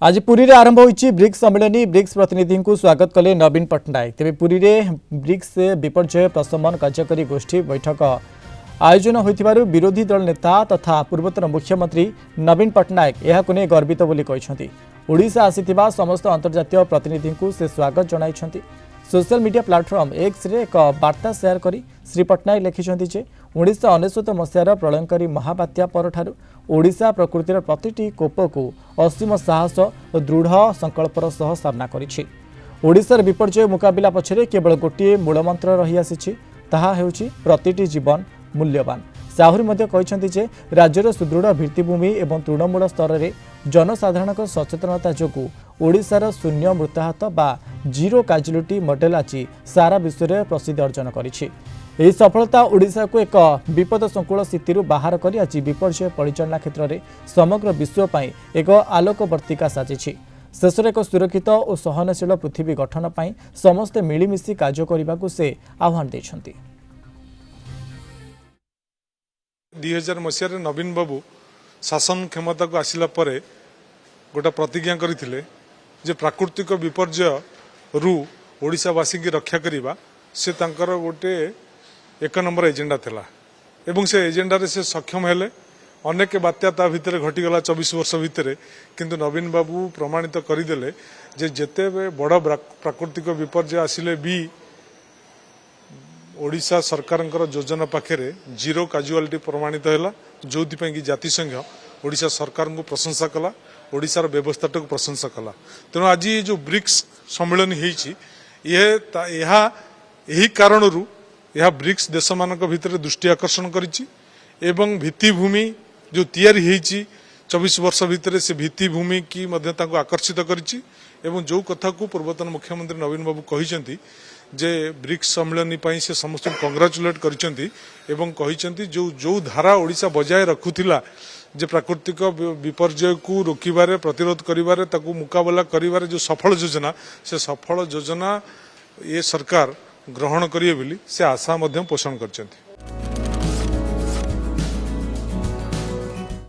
आज पुरी रे आरंभ होईची ब्रिक्स सम्मेलन ब्रिक्स प्रतिनिधि को स्वागत कले नवीन पट्टनायक। तेज पुरी रे ब्रिक्स विपर्यय प्रशमन कार्यकारी गोष्ठी बैठक आयोजन होइथिबारु विरोधी दल नेता तथा पूर्वतन मुख्यमंत्री नवीन पट्टनायक यहाकु ने गर्वित बोली कहिसंती। ओडिशा आसीथिबा समस्त अंतर्जातीय प्रतिनिधि को से स्वागत जणाइछंती। सोशल मीडिया प्लाटफॉर्म एक्स रे एक वार्ता शेयर करी श्री पट्टनायक लिखिछंती जे 1999 मसीहार प्रलयंकारी महाबात्या परठारु ओडिशा प्रकृतिर प्रतिटी कोपको असीम साहस और दृढ़ संकल्पर सह सामना करिछि। ओडिशार विपर्यय मुकाबिला पछरे केवल गोटे मूलमंत्र रही आसीछि, ताहा हेउछि प्रतिटी जीवन मूल्यवान। से आहुरी मध्य कहिसंती जे राज्यर सुदृढ़ भित्तिभूमि एवं तृणमूल स्तर में जनसाधारण सचेतनता जोगु ओडिशार शून्य मृताहत बा जीरो कैजुअलिटी मॉडल आज सारा विश्व में प्रसिद्धि अर्जन करिछि। यह सफलता ओडिशा को एक विपद संकुल स्थिति बाहर कर आज विपर्यय परिचालना क्षेत्र में समग्र विश्व पर एक आलोकवर्तिका साजिछि। शेष एक सुरक्षित और सहनशील पृथ्वी गठन पर समस्ते मिलमिशि कार्य करने को से आह्वान देछंती। 2000 मसीह नवीन बाबू शासन क्षमता को आसिला परे गोटा प्रतिज्ञा करथिले जे प्राकृतिक विपर्यय रु ओडिशावासी की रक्षा करिबा से तांकर गोटे एक नंबर एजेंडा थिला एवं से एजेंडा रे से सक्षम हेले। अनेक बात्या ता भितर घटीगला 24 वर्ष भितर, किंतु नवीन बाबू प्रमाणित करदेले जे जेते बड़ प्राकृतिक विपर्यय आसिले भी ओडिशा सरकारंकर योजना पाखे जीरो काजुआलिटी प्रमाणित है, जो कि जातिसंघ ओडिशा सरकार को प्रशंसा कला, ओडिशार व्यवस्था को प्रशंसा कला। तेणु आज ये जो ब्रिक्स सम्मेलन यही कारण यह ब्रिक्स देश मान भीतर दृष्टि आकर्षण करिछि एवं भित्तिभूमि जो तैयारी होइछि 24 वर्ष भितर से भित्तिभूमि की आकर्षित करिछि एवं जो कथा को पूर्वतन मुख्यमंत्री नवीन बाबू कहिसंती जे ब्रिक्स सम्मेलन से समस्त कंग्राचुलेट करिसंती एवं कहिसंती जो धारा ओडिशा बजाय रखुथिला जे प्राकृतिक विपर्यय को रोकिबारे प्रतिरोध करिबारे ताकू मुकाबला करिबारे जो सफल योजना से सफल योजना ये सरकार ग्रहण करिए बोली से आशा पोषण करछंती।